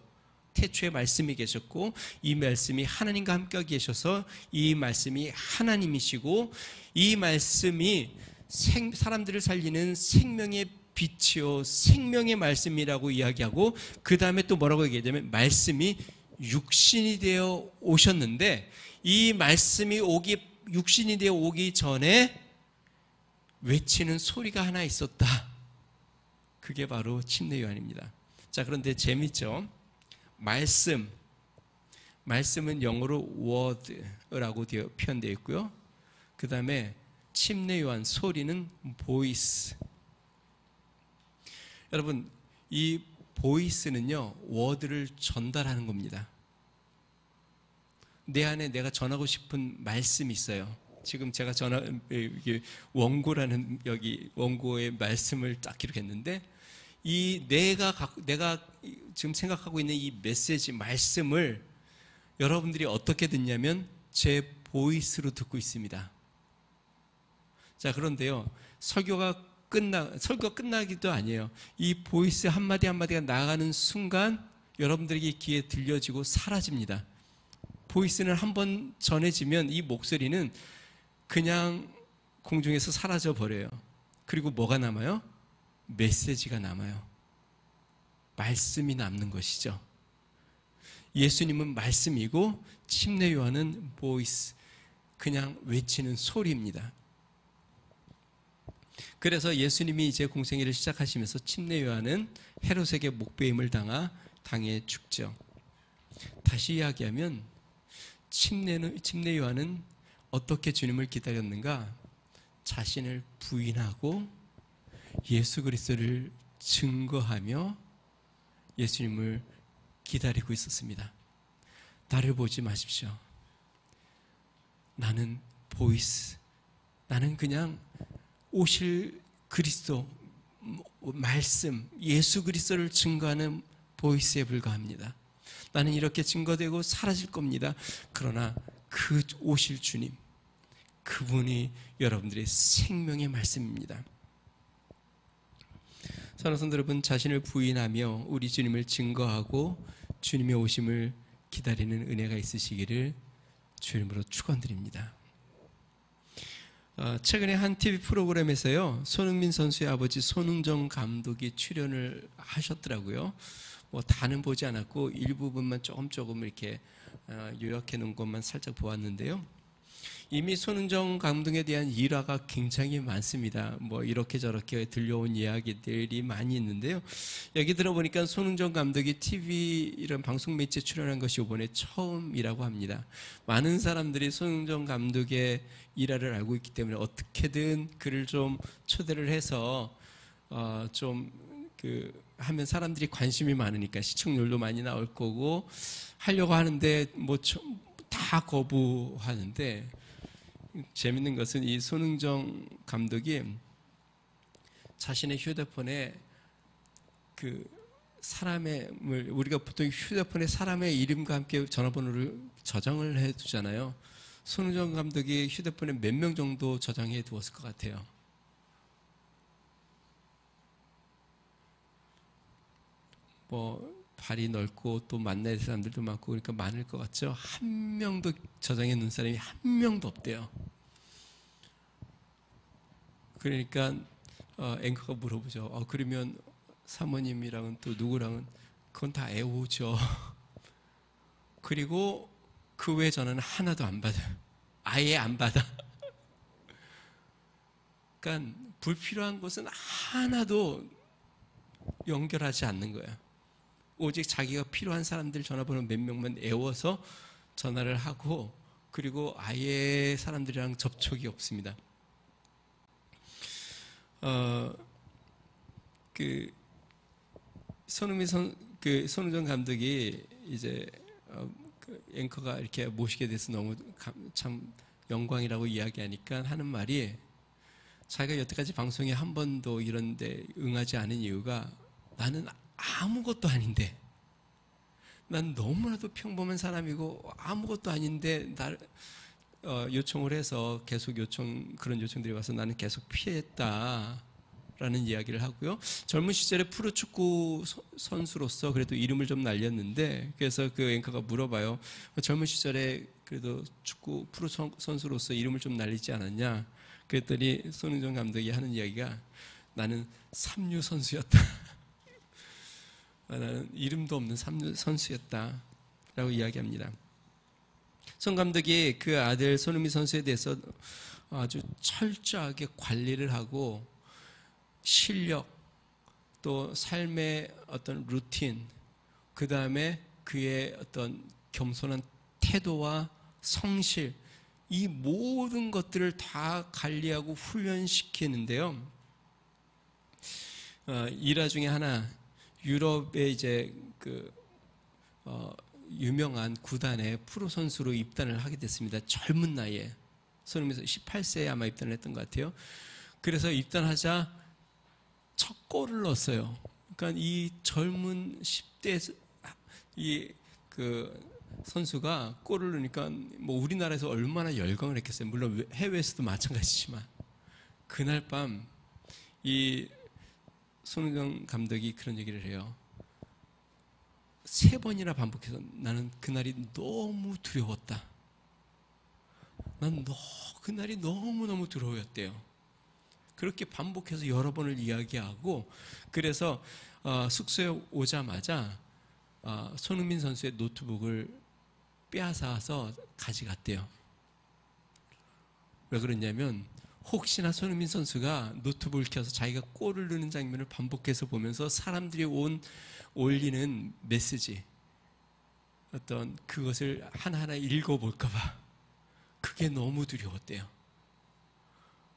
태초에 말씀이 계셨고 이 말씀이 하나님과 함께 계셔서 이 말씀이 하나님이시고 이 말씀이 사람들을 살리는 생명의 빛이요 생명의 말씀이라고 이야기하고 그 다음에 또 뭐라고 얘기하냐면 말씀이 육신이 되어 오셨는데 이 말씀이 육신이 되어 오기 전에 외치는 소리가 하나 있었다. 그게 바로 침례 요한입니다. 자, 그런데 재밌죠? 말씀은 영어로 word라고 표현되어 있고요. 그 다음에 침례 요한 소리는 voice. 여러분, 이 voice는요, word를 전달하는 겁니다. 내 안에 내가 전하고 싶은 말씀이 있어요. 지금 제가 원고라는 여기 원고의 말씀을 딱 기록했는데 이 내가 지금 생각하고 있는 이 메시지 말씀을 여러분들이 어떻게 듣냐면 제 보이스로 듣고 있습니다. 자, 그런데요, 설교가 끝나기도 아니에요. 이 보이스 한마디 한마디가 나가는 순간 여러분들에게 귀에 들려지고 사라집니다. 보이스는 한번 전해지면 이 목소리는 그냥 공중에서 사라져 버려요. 그리고 뭐가 남아요? 메시지가 남아요. 말씀이 남는 것이죠. 예수님은 말씀이고 침례 요한은 보이스, 그냥 외치는 소리입니다. 그래서 예수님이 이제 공생애를 시작하시면서 침례 요한은 헤롯에게 목베임을 당해 죽죠. 다시 이야기하면 침례 요한은 어떻게 주님을 기다렸는가? 자신을 부인하고 예수 그리스도를 증거하며 예수님을 기다리고 있었습니다. 나를 보지 마십시오. 나는 보이스, 나는 그냥 오실 그리스도, 말씀, 예수 그리스도를 증거하는 보이스에 불과합니다. 나는 이렇게 증거되고 사라질 겁니다. 그러나 그 오실 주님, 그분이 여러분들의 생명의 말씀입니다. 사랑하는 성도 여러분, 자신을 부인하며 우리 주님을 증거하고 주님의 오심을 기다리는 은혜가 있으시기를 주님으로 축원드립니다. 최근에 한 TV 프로그램에서요, 손흥민 선수의 아버지 손흥정 감독이 출연을 하셨더라고요. 뭐 다는 보지 않았고 일부분만 조금 이렇게 요약해 놓은 것만 살짝 보았는데요. 이미 손흥정 감독에 대한 일화가 굉장히 많습니다. 뭐 이렇게 저렇게 들려온 이야기들이 많이 있는데요. 여기 들어보니까 손흥정 감독이 TV 이런 방송 매체에 출연한 것이 이번에 처음이라고 합니다. 많은 사람들이 손흥정 감독의 일화를 알고 있기 때문에 어떻게든 그를 좀 초대를 해서 하면 사람들이 관심이 많으니까 시청률도 많이 나올 거고 하려고 하는데 뭐 다 거부하는데, 재밌는 것은 이 손흥정 감독이 자신의 휴대폰에 우리가 보통 휴대폰에 사람의 이름과 함께 전화번호를 저장을 해 두잖아요. 손흥정 감독이 휴대폰에 몇 명 정도 저장해 두었을 것 같아요. 뭐 발이 넓고 또 만날 사람들도 많고 그러니까 많을 것 같죠. 한 명도 저장해 놓은 사람이 한 명도 없대요. 그러니까 앵커가 물어보죠. 그러면 사모님이랑은 또 누구랑은, 그건 다 애오죠. 그리고 그 외 전화는 하나도 안 받아요. 아예 안 받아. 그러니까 불필요한 것은 하나도 연결하지 않는 거예요. 오직 자기가 필요한 사람들 전화번호 몇 명만 애워서 전화를 하고, 그리고 아예 사람들이랑 접촉이 없습니다. 손흥정 감독이 이제 앵커가 이렇게 모시게 돼서 너무 참 영광이라고 이야기하니까 하는 말이, 자기가 여태까지 방송에 한 번도 이런데 응하지 않은 이유가, 나는 아무것도 아닌데, 난 너무나도 평범한 사람이고 아무것도 아닌데 요청을 해서 계속 그런 요청들이 와서 나는 계속 피했다라는 이야기를 하고요. 젊은 시절에 프로축구 선수로서 그래도 이름을 좀 날렸는데, 그래서 그 앵커가 물어봐요. 젊은 시절에 그래도 축구 프로 선수로서 이름을 좀 날리지 않았냐? 그랬더니 손흥정 감독이 하는 이야기가, 나는 삼류 선수였다. 나는 이름도 없는 삼류 선수였다라고 이야기합니다. 손 감독이 그 아들 손흥민 선수에 대해서 아주 철저하게 관리를 하고, 실력, 또 삶의 어떤 루틴, 그 다음에 그의 어떤 겸손한 태도와 성실, 이 모든 것들을 다 관리하고 훈련시키는데요. 일화 중에 하나, 유럽의 이제 유명한 구단의 프로 선수로 입단을 하게 됐습니다. 젊은 나이에. 손흥민 선수 18세에 아마 입단을 했던 것 같아요. 그래서 입단하자 첫 골을 넣었어요. 그러니까 이 젊은 10대 선수가 골을 넣으니까 뭐 우리나라에서 얼마나 열광을 했겠어요. 물론 해외에서도 마찬가지지만, 그날 밤 이 손흥정 감독이 그런 얘기를 해요. 3번이나 반복해서, 나는 그날이 너무 두려웠다. 그날이 너무너무 두려웠대요. 그렇게 반복해서 여러 번을 이야기하고, 그래서 숙소에 오자마자 손흥민 선수의 노트북을 빼앗아서 가져갔대요. 왜 그러냐면, 혹시나 손흥민 선수가 노트북을 켜서 자기가 골을 넣는 장면을 반복해서 보면서 사람들이 올리는 메시지, 어떤 그것을 하나하나 읽어볼까봐 그게 너무 두려웠대요.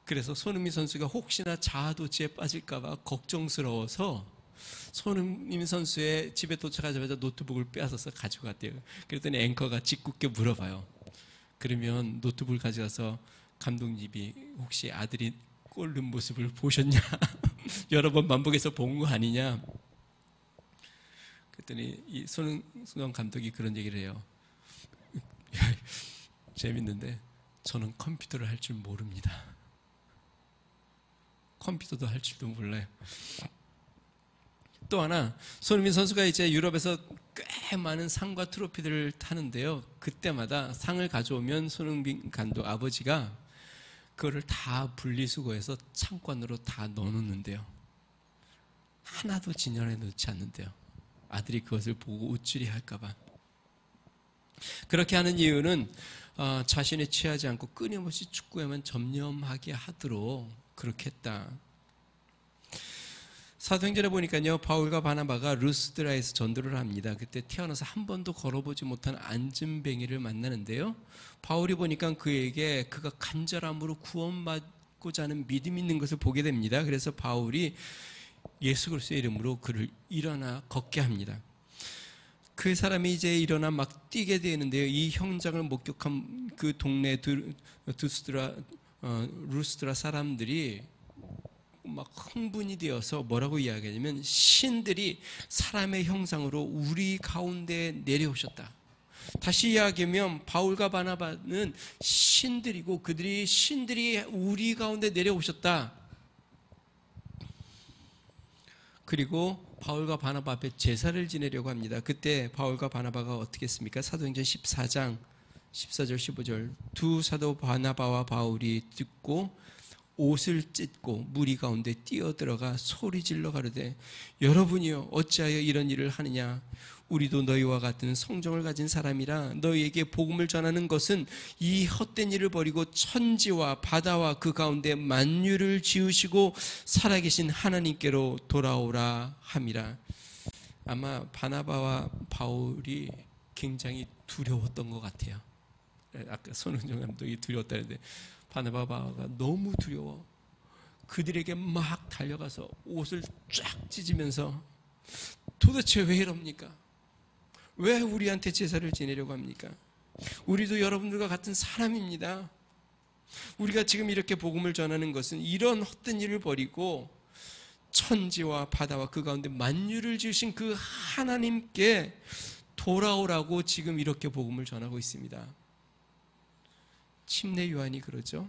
그래서 손흥민 선수가 혹시나 자아도취에 빠질까봐 걱정스러워서 손흥민 선수의 집에 도착하자마자 노트북을 빼앗아서 가져갔대요. 그랬더니 앵커가 짓궂게 물어봐요. 그러면 노트북을 가져가서 감독님이 혹시 아들이 골 넣은 모습을 보셨냐? 여러 번 반복해서 본 거 아니냐? 그랬더니 이 손흥민 감독이 그런 얘기를 해요. 재밌는데 저는 컴퓨터를 할 줄 모릅니다. 컴퓨터도 할 줄도 몰라요. 또 하나, 손흥민 선수가 이제 유럽에서 꽤 많은 상과 트로피들을 타는데요. 그때마다 상을 가져오면 손흥민 감독 아버지가 그거를 다 분리수거해서 창고안으로 다 넣어놓는데요. 하나도 진열해 놓지 않는데요. 아들이 그것을 보고 우쭐이 할까봐. 그렇게 하는 이유는 자신에 취하지 않고 끊임없이 축구에만 전념하게 하도록 그렇게 했다. 사도행전에 보니까요, 바울과 바나바가 루스드라에서 전도를 합니다. 그때 태어나서 한 번도 걸어보지 못한 안진뱅이를 만나는데요. 바울이 보니까 그에게 그가 간절함으로 구원받고자 하는 믿음이 있는 것을 보게 됩니다. 그래서 바울이 예수 그리스도의 이름으로 그를 일어나 걷게 합니다. 그 사람이 이제 일어나 막 뛰게 되는데요. 이 현장을 목격한 그 동네 루스드라 사람들이 막 흥분이 되어서 뭐라고 이야기하냐면 신들이 사람의 형상으로 우리 가운데 내려오셨다. 다시 이야기하면 바울과 바나바는 신들이고 그들이 신들이 우리 가운데 내려오셨다. 그리고 바울과 바나바 앞에 제사를 지내려고 합니다. 그때 바울과 바나바가 어떻게 했습니까? 사도행전 14장 14절 15절 두 사도 바나바와 바울이 듣고 옷을 찢고 무리 가운데 뛰어들어가 소리질러 가로되 여러분이여 어찌하여 이런 일을 하느냐 우리도 너희와 같은 성정을 가진 사람이라 너희에게 복음을 전하는 것은 이 헛된 일을 버리고 천지와 바다와 그 가운데 만유를 지으시고 살아계신 하나님께로 돌아오라 함이라. 아마 바나바와 바울이 굉장히 두려웠던 것 같아요. 아까 손흥정 감독이 두려웠다는데 바나바가 너무 두려워 그들에게 막 달려가서 옷을 쫙 찢으면서 도대체 왜 이럽니까? 왜 우리한테 제사를 지내려고 합니까? 우리도 여러분들과 같은 사람입니다. 우리가 지금 이렇게 복음을 전하는 것은 이런 헛된 일을 버리고 천지와 바다와 그 가운데 만유를 지으신 그 하나님께 돌아오라고 지금 이렇게 복음을 전하고 있습니다. 침례 요한이 그러죠.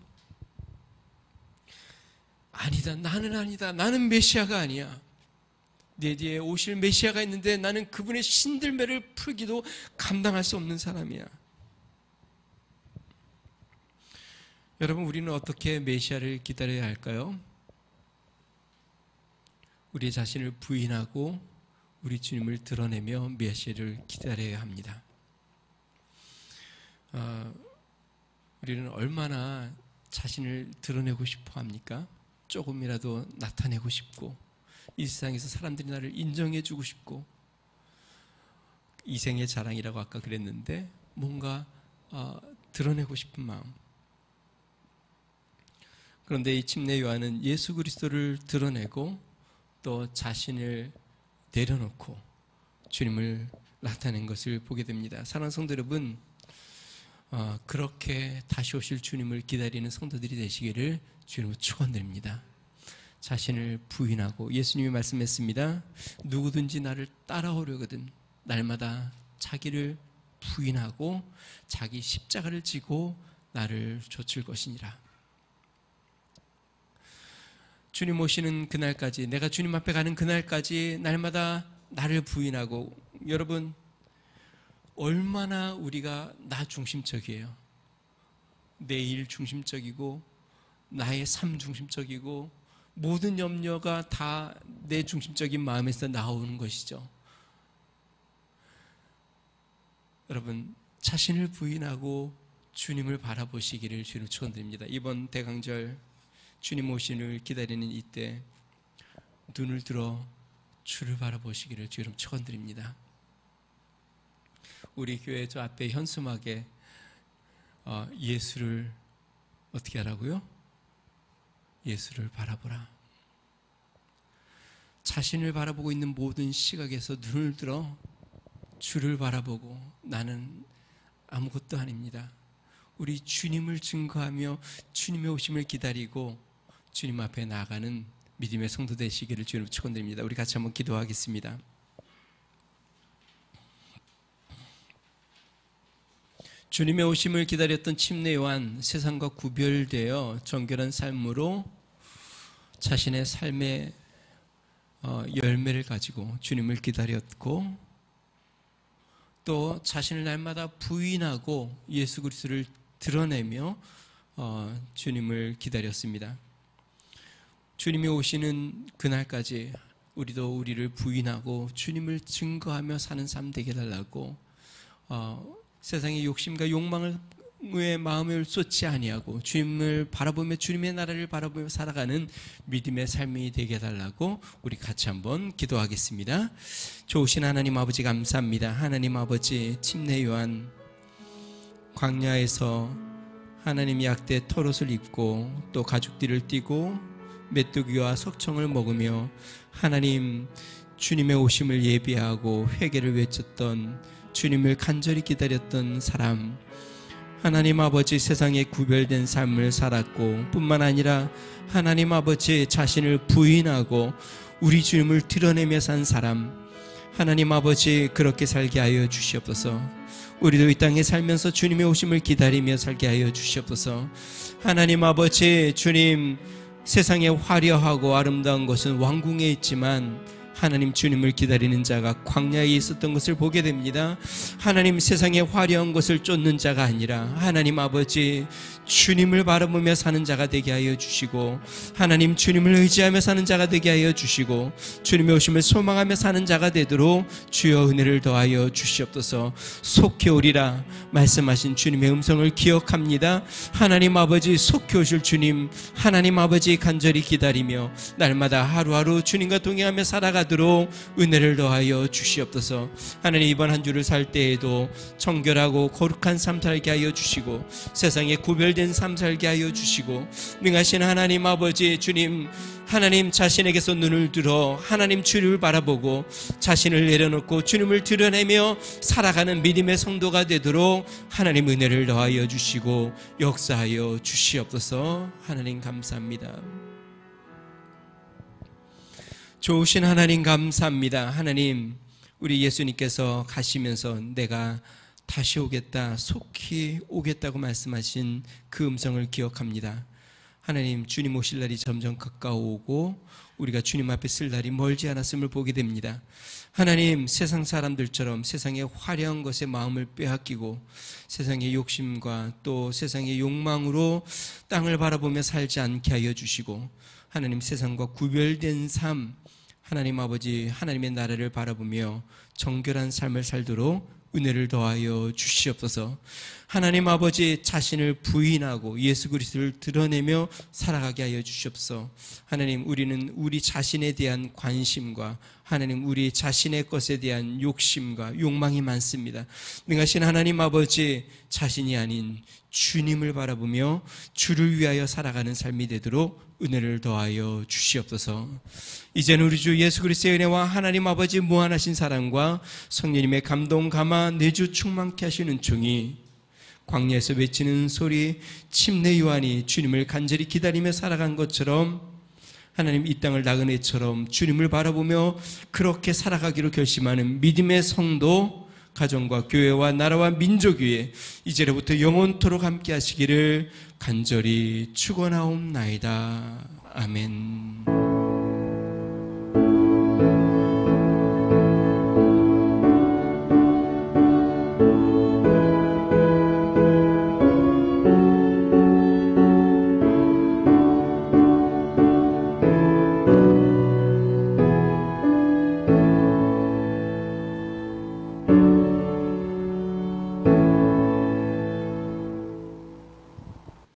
아니다, 나는 아니다. 나는 메시아가 아니야. 내 뒤에 오실 메시아가 있는데 나는 그분의 신들매를 풀기도 감당할 수 없는 사람이야. 여러분, 우리는 어떻게 메시아를 기다려야 할까요? 우리 자신을 부인하고 우리 주님을 드러내며 메시아를 기다려야 합니다. 우리는 얼마나 자신을 드러내고 싶어 합니까? 조금이라도 나타내고 싶고 이 세상에서 사람들이 나를 인정해 주고 싶고 이생의 자랑이라고 아까 그랬는데 뭔가 드러내고 싶은 마음. 그런데 이 침례 요한은 예수 그리스도를 드러내고 또 자신을 내려놓고 주님을 나타낸 것을 보게 됩니다. 사랑하는 성도 여러분, 그렇게 다시 오실 주님을 기다리는 성도들이 되시기를 주님으로 축원드립니다. 자신을 부인하고 예수님이 말씀했습니다. 누구든지 나를 따라오려거든 날마다 자기를 부인하고 자기 십자가를 지고 나를 좇을 것이니라. 주님 오시는 그날까지, 내가 주님 앞에 가는 그날까지 날마다 나를 부인하고, 여러분 얼마나 우리가 나 중심적이에요. 내 일 중심적이고 나의 삶 중심적이고 모든 염려가 다 내 중심적인 마음에서 나오는 것이죠. 여러분, 자신을 부인하고 주님을 바라보시기를 주님 축원드립니다. 이번 대강절 주님 오시는 기다리는 이때 눈을 들어 주를 바라보시기를 주님 축원드립니다. 우리 교회 저 앞에 현수막에 예수를 어떻게 하라고요? 예수를 바라보라. 자신을 바라보고 있는 모든 시각에서 눈을 들어 주를 바라보고 나는 아무것도 아닙니다. 우리 주님을 증거하며 주님의 오심을 기다리고 주님 앞에 나아가는 믿음의 성도 되시기를 주님으로 축원드립니다. 우리 같이 한번 기도하겠습니다. 주님의 오심을 기다렸던 침례 요한, 세상과 구별되어 정결한 삶으로 자신의 삶의 열매를 가지고 주님을 기다렸고, 또 자신을 날마다 부인하고 예수 그리스도를 드러내며 주님을 기다렸습니다. 주님이 오시는 그날까지 우리도 우리를 부인하고 주님을 증거하며 사는 삶 되게 해달라고, 세상의 욕심과 욕망을 마음을 쏟지 아니하고 주님을 바라보며 주님의 나라를 바라보며 살아가는 믿음의 삶이 되게 해달라고 우리 같이 한번 기도하겠습니다. 좋으신 하나님 아버지 감사합니다. 하나님 아버지, 침례 요한 광야에서 하나님 약대 털옷을 입고 또 가죽띠를 띠고 메뚜기와 석청을 먹으며 하나님 주님의 오심을 예비하고 회개를 외쳤던, 주님을 간절히 기다렸던 사람, 하나님 아버지 세상에 구별된 삶을 살았고, 뿐만 아니라 하나님 아버지 자신을 부인하고 우리 주님을 드러내며 산 사람, 하나님 아버지 그렇게 살게 하여 주시옵소서. 우리도 이 땅에 살면서 주님의 오심을 기다리며 살게 하여 주시옵소서. 하나님 아버지, 주님 세상에 화려하고 아름다운 것은 왕궁에 있지만 하나님 주님을 기다리는 자가 광야에 있었던 것을 보게 됩니다. 하나님 세상에 화려한 것을 쫓는 자가 아니라 하나님 아버지 주님을 바라보며 사는 자가 되게 하여 주시고, 하나님 주님을 의지하며 사는 자가 되게 하여 주시고, 주님의 오심을 소망하며 사는 자가 되도록 주여 은혜를 더하여 주시옵소서. 속히 오리라 말씀하신 주님의 음성을 기억합니다. 하나님 아버지 속히 오실 주님, 하나님 아버지 간절히 기다리며 날마다 하루하루 주님과 동행하며 살아가도록 은혜를 더하여 주시옵소서. 하나님 이번 한 주를 살 때에도 정결하고 거룩한 삶 살게 하여 주시고, 세상에 구별된 삶 살게 하여 주시고, 능하신 하나님 아버지 주님, 하나님 자신에게서 눈을 들어 하나님 주님을 바라보고 자신을 내려놓고 주님을 드러내며 살아가는 믿음의 성도가 되도록 하나님 은혜를 더하여 주시고 역사하여 주시옵소서. 하나님 감사합니다. 좋으신 하나님 감사합니다. 하나님, 우리 예수님께서 가시면서 내가 다시 오겠다, 속히 오겠다고 말씀하신 그 음성을 기억합니다. 하나님, 주님 오실 날이 점점 가까워오고 우리가 주님 앞에 쓸 날이 멀지 않았음을 보게 됩니다. 하나님, 세상 사람들처럼 세상의 화려한 것에 마음을 빼앗기고 세상의 욕심과 또 세상의 욕망으로 땅을 바라보며 살지 않게 하여 주시고, 하나님 세상과 구별된 삶, 하나님 아버지 하나님의 나라를 바라보며 정결한 삶을 살도록 은혜를 더하여 주시옵소서. 하나님 아버지 자신을 부인하고 예수 그리스도를 드러내며 살아가게 하여 주시옵소서. 하나님, 우리는 우리 자신에 대한 관심과 하나님 우리 자신의 것에 대한 욕심과 욕망이 많습니다. 능하신 하나님 아버지, 자신이 아닌 주님을 바라보며 주를 위하여 살아가는 삶이 되도록 은혜를 더하여 주시옵소서. 이제는 우리 주 예수 그리스도의 은혜와 하나님 아버지 무한하신 사랑과 성령님의 감동 감화 내주 충만케 하시는 종이 광야에서 외치는 소리, 침례 요한이 주님을 간절히 기다리며 살아간 것처럼 하나님 이 땅을 나그네처럼 주님을 바라보며 그렇게 살아가기로 결심하는 믿음의 성도, 가정과 교회와 나라와 민족 위에 이제로부터 영원토록 함께 하시기를 간절히 축원하옵나이다. 아멘.